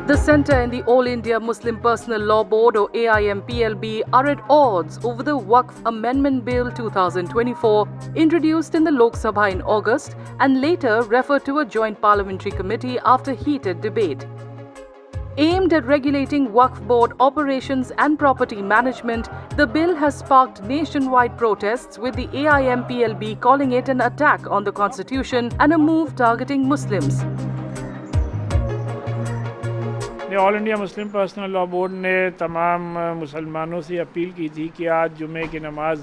The centre and the All India Muslim Personal Law Board or AIMPLB are at odds over the Waqf Amendment Bill 2024 introduced in the Lok Sabha in August and later referred to a joint parliamentary committee after heated debate. Aimed at regulating Waqf board operations and property management, the bill has sparked nationwide protests with the AIMPLB calling it an attack on the constitution and a move targeting Muslims. All India Muslim personal law board ने तमाम मुसलमानों से appeal की थी कि आज जुमे की नमाज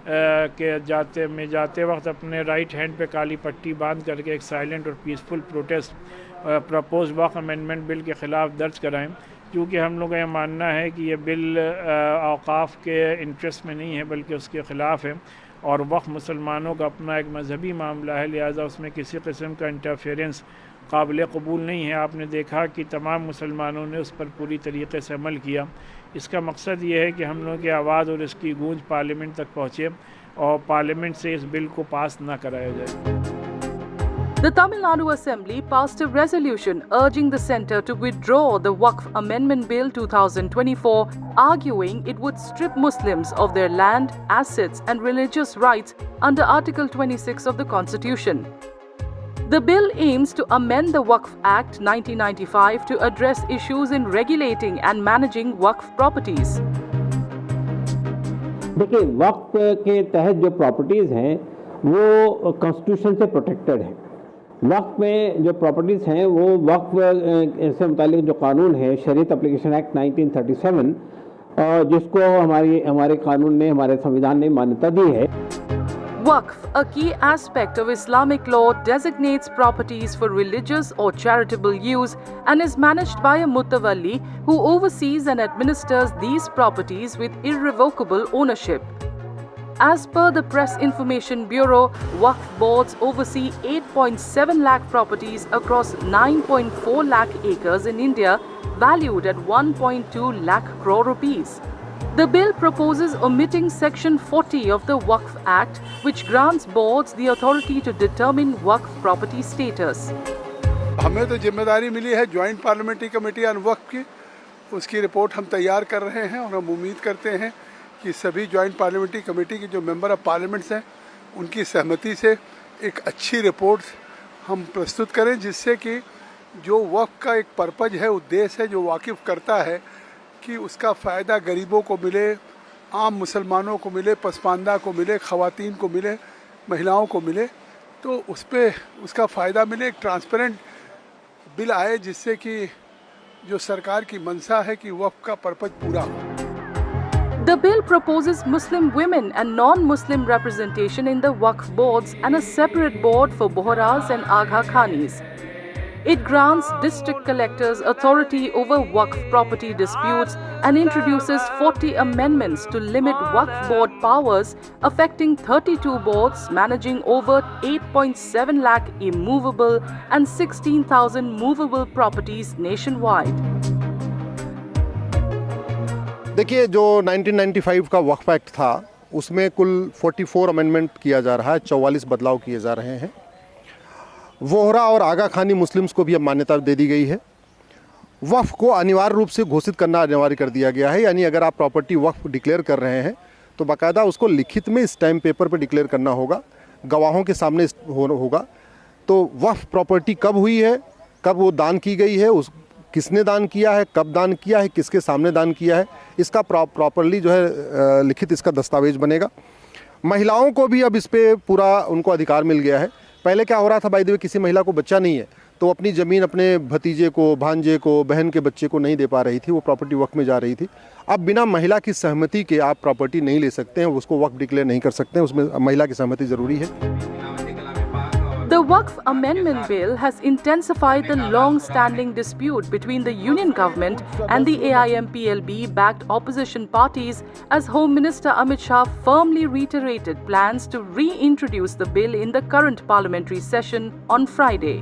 के जाते वक्त अपने राइट हैंड पे काली पट्टी बांध करके एक साइलेंट और पीसफुल प्रोटेस्ट प्रपोज वक़्फ़ अमेंडमेंट बिल के ख़िलाफ़ दर्ज कराएं, क्योंकि हम लोगों का यह मानना है कि ये बिल औक़ाफ़ के इंटरेस्ट में नहीं है बल्कि उसके ख़िलाफ़ है और वक़्फ़ मुसलमानों का अपना एक मजहबी मामला है, लिहाजा उसमें किसी किस्म का इंटरफेरेंस काबिल कबूल नहीं है। आपने देखा कि तमाम मुसलमानों ने उस पर पूरी तरीके से अमल किया। इसका मकसद ये है कि हम लोगों की आवाज़ और इसकी गूंज पार्लियामेंट तक पहुँचे और पार्लियामेंट से इस बिल को पास ना कराया जाए। The Tamil Nadu Assembly passed a resolution urging the centre to withdraw the Waqf Amendment Bill 2024, arguing it would strip Muslims of their land, assets and religious rights under Article 26 of the Constitution. The bill aims to amend the Waqf Act 1995 to address issues in regulating and managing Waqf properties. देखिए, वक्फ के तहत जो properties हैं वो constitution से protected हैं। वक्फ में जो प्रॉपर्टीज़ हैं वो वक्फ से मुतालिक जो कानून है शरीयत एप्लीकेशन एक्ट 1937 जिसको हमारे कानून ने हमारे संविधान ने मान्यता दी है। Waqf, a key aspect of Islamic law, designates properties for religious or charitable use and is managed by a mutawalli who oversees and administers these properties with irrevocable ownership. As per the Press Information Bureau, Waqf boards oversee 8.7 lakh properties across 9.4 lakh acres in India, valued at 1.2 lakh crore rupees. The bill proposes omitting Section 40 of the Waqf Act, which grants boards the authority to determine Waqf property status. हमें तो जिम्मेदारी मिली है joint parliamentary committee on वक्फ की, उसकी report हम तैयार कर रहे हैं और हम उम्मीद करते हैं कि सभी जॉइंट पार्लियामेंट्री कमेटी के जो मेंबर ऑफ पार्लियामेंट्स हैं उनकी सहमति से एक अच्छी रिपोर्ट हम प्रस्तुत करें, जिससे कि जो वक्फ का एक पर्पज़ है, उद्देश्य है, जो वाकिफ़ करता है कि उसका फ़ायदा गरीबों को मिले, आम मुसलमानों को मिले, पसमानदा को मिले, ख़वातीन को मिले, महिलाओं को मिले, तो उस पर उसका फ़ायदा मिले। एक ट्रांसपेरेंट बिल आए जिससे कि जो सरकार की मंशा है कि वक्फ का पर्पज़ पूरा हो। The bill proposes Muslim women and non-Muslim representation in the Waqf boards and a separate board for Bohras and Agha Khanis. It grants district collectors authority over Waqf property disputes and introduces 40 amendments to limit Waqf board powers, affecting 32 boards managing over 8.7 lakh immovable and 16,000 movable properties nationwide. देखिए, जो 1995 का वक्फ act था उसमें कुल 44 amendment किया जा रहा है, 44 बदलाव किए जा रहे हैं। वोहरा और आगा खानी मुस्लिम्स को भी अब मान्यता दे दी गई है। वक्फ को अनिवार्य रूप से घोषित करना अनिवार्य कर दिया गया है, यानी अगर आप प्रॉपर्टी वक्फ डिक्लेयर कर रहे हैं तो बाकायदा उसको लिखित में स्टैम्प पेपर पर डिक्लेयर करना होगा, गवाहों के सामने होगा। तो वक्फ प्रॉपर्टी कब हुई है, कब वो दान की गई है, किसने दान किया है, कब दान किया है, किसके सामने दान किया है, इसका प्रॉपरली जो है लिखित इसका दस्तावेज बनेगा। महिलाओं को भी अब इस पर पूरा उनको अधिकार मिल गया है। पहले क्या हो रहा था, बाय द वे, किसी महिला को बच्चा नहीं है तो अपनी ज़मीन अपने भतीजे को, भांजे को, बहन के बच्चे को नहीं दे पा रही थी, वो प्रॉपर्टी वक्फ में जा रही थी। अब बिना महिला की सहमति के आप प्रॉपर्टी नहीं ले सकते हैं, उसको वक्फ डिक्लेयर नहीं कर सकते हैं, उसमें महिला की सहमति ज़रूरी है। The Waqf Amendment Bill has intensified the long-standing dispute between the Union Government and the AIMPLB-backed opposition parties, as Home Minister Amit Shah firmly reiterated plans to reintroduce the bill in the current parliamentary session on Friday.